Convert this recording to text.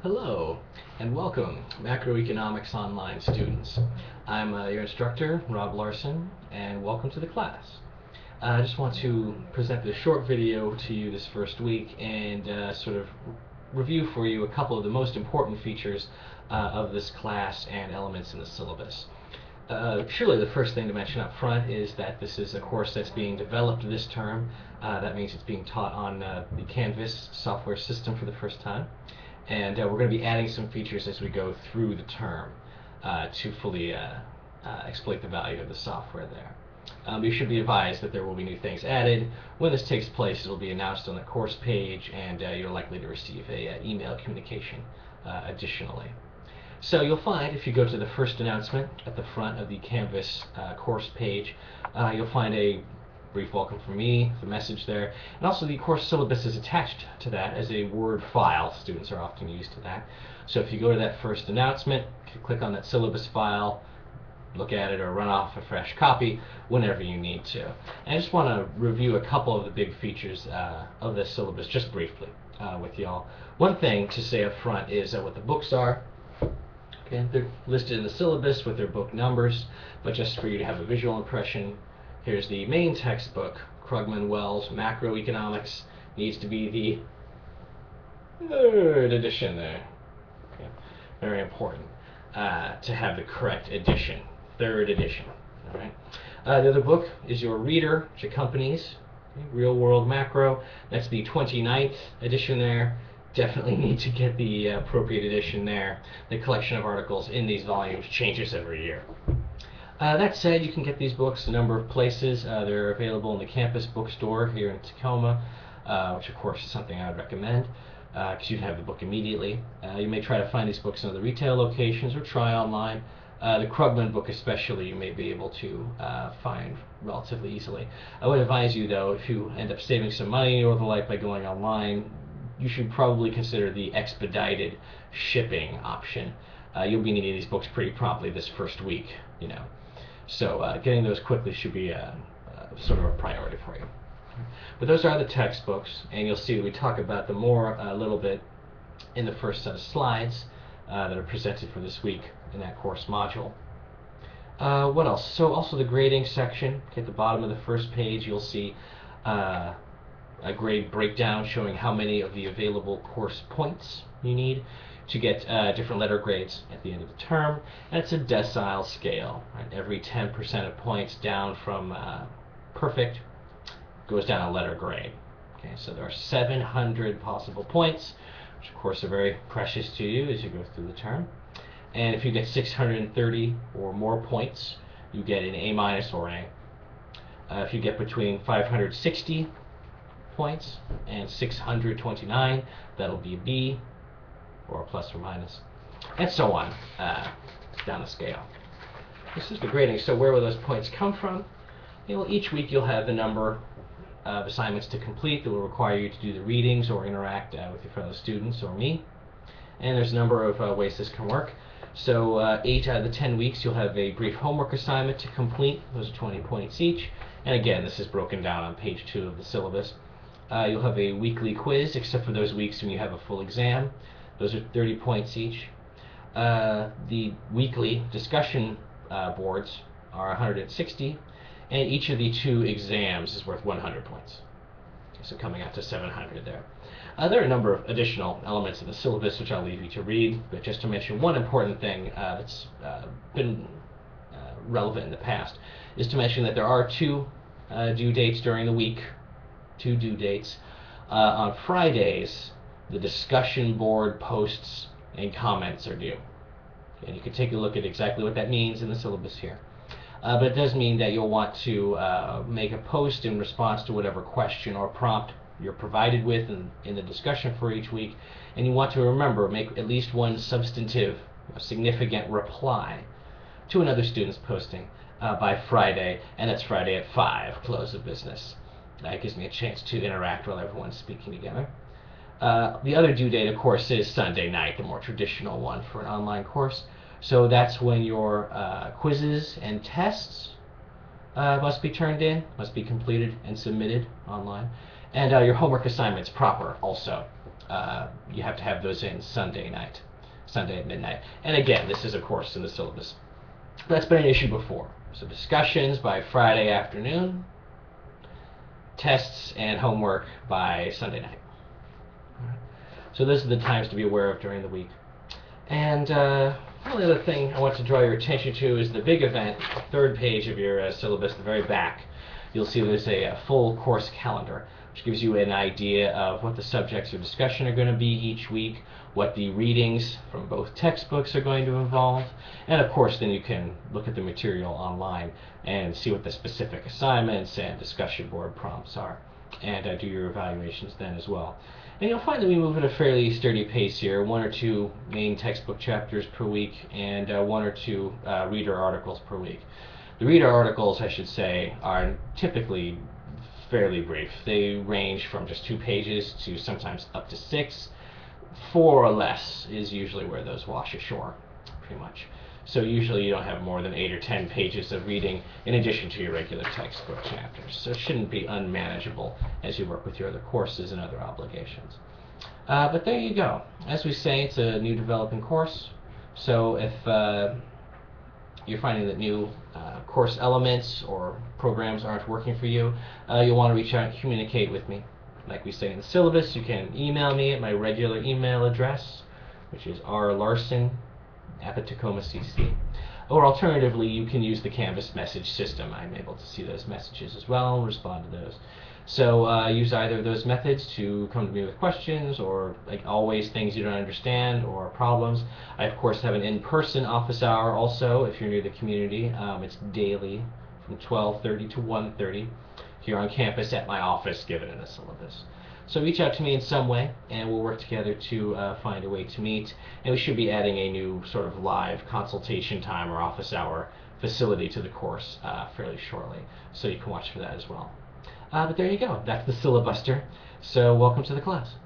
Hello and welcome, Macroeconomics Online students. I'm your instructor, Rob Larson, and welcome to the class. I just want to present this short video to you this first week and sort of review for you a couple of the most important features of this class and elements in the syllabus. Surely the first thing to mention up front is that this is a course that's being developed this term. That means it's being taught on the Canvas software system for the first time. And we're going to be adding some features as we go through the term to fully exploit the value of the software there. You should be advised that there will be new things added. When this takes place, it will be announced on the course page, and you're likely to receive a email communication additionally. So you'll find, if you go to the first announcement at the front of the Canvas course page, you'll find a brief welcome from me, the message there, and also the course syllabus is attached to that as a Word file. Students are often used to that. So if you go to that first announcement, you click on that syllabus file, look at it, or run off a fresh copy whenever you need to. And I just want to review a couple of the big features of this syllabus just briefly with y'all. One thing to say up front is what the books are. Okay, they're listed in the syllabus with their book numbers, but just for you to have a visual impression, here's the main textbook, Krugman-Wells Macroeconomics. Needs to be the third edition there. Okay. Very important to have the correct edition, third edition. All right. The other book is your reader, which accompanies Real World Macro. That's the 29th edition there. Definitely need to get the appropriate edition there. The collection of articles in these volumes changes every year. That said, you can get these books a number of places. They're available in the campus bookstore here in Tacoma, which of course is something I would recommend because you can have the book immediately. You may try to find these books in other retail locations or try online. The Krugman book especially you may be able to find relatively easily. I would advise you though, if you end up saving some money or the like by going online, you should probably consider the expedited shipping option. You'll be needing these books pretty promptly this first week, you know. So getting those quickly should be sort of a priority for you. But those are the textbooks, and you'll see that we talk about them more a little bit in the first set of slides that are presented for this week in that course module. What else? So also the grading section. At the bottom of the first page, you'll see a grade breakdown showing how many of the available course points you need to get different letter grades at the end of the term, and it's a decile scale. Right? Every 10% of points down from perfect goes down a letter grade. Okay, so there are 700 possible points, which of course are very precious to you as you go through the term. And if you get 630 or more points, you get an A- or an A. If you get between 560 points and 629, that'll be a B, or a plus or minus, and so on down the scale. This is the grading. So where will those points come from? Each week you'll have the number of assignments to complete that will require you to do the readings or interact with your fellow students or me. And there's a number of ways this can work. So 8 out of the 10 weeks you'll have a brief homework assignment to complete. Those are 20 points each. And again, this is broken down on page 2 of the syllabus. You'll have a weekly quiz, except for those weeks when you have a full exam. Those are 30 points each. The weekly discussion boards are 160, and each of the 2 exams is worth 100 points. Okay, so coming out to 700 there. There are a number of additional elements in the syllabus which I'll leave you to read, but just to mention one important thing that's been relevant in the past is to mention that there are 2 due dates during the week, 2 due dates. On Fridays, the discussion board posts and comments are due. And you can take a look at exactly what that means in the syllabus here. But it does mean that you'll want to make a post in response to whatever question or prompt you're provided with in the discussion for each week. And you want to remember, make at least one substantive, significant reply to another student's posting by Friday, and that's Friday at 5, close of business. That gives me a chance to interact while everyone's speaking together. The other due date, of course, is Sunday night, the more traditional one for an online course. So that's when your quizzes and tests must be turned in, must be completed and submitted online. And your homework assignments proper also you have to have those in Sunday night, Sunday at midnight. And again, this is a course in the syllabus. That's been an issue before. So discussions by Friday afternoon, tests and homework by Sunday night. So those are the times to be aware of during the week. And the only other thing I want to draw your attention to is the big event, third page of your syllabus, the very back. You'll see there's a full course calendar, which gives you an idea of what the subjects of discussion are going to be each week, what the readings from both textbooks are going to involve, and of course then you can look at the material online and see what the specific assignments and discussion board prompts are, and do your evaluations then as well. And you'll find that we move at a fairly sturdy pace here, 1 or 2 main textbook chapters per week, and 1 or 2 reader articles per week. The reader articles, I should say, are typically fairly brief. They range from just 2 pages to sometimes up to 6. 4 or less is usually where those wash ashore, pretty much. So usually you don't have more than 8 or 10 pages of reading in addition to your regular textbook chapters. So it shouldn't be unmanageable as you work with your other courses and other obligations. But there you go. As we say, it's a new developing course. So if you're finding that new course elements or programs aren't working for you, you'll want to reach out and communicate with me. Like we say in the syllabus, you can email me at my regular email address, which is rlarson@tacoma.cc. Or alternatively, you can use the Canvas message system. I'm able to see those messages as well and respond to those. So use either of those methods to come to me with questions, or like always, things you don't understand or problems. I of course have an in-person office hour also if you're near the community. It's daily from 12:30 to 1:30 here on campus at my office, given in the syllabus. So reach out to me in some way, and we'll work together to find a way to meet. And we should be adding a new sort of live consultation time or office hour facility to the course fairly shortly, so you can watch for that as well. But there you go. That's the syllabuster. So welcome to the class.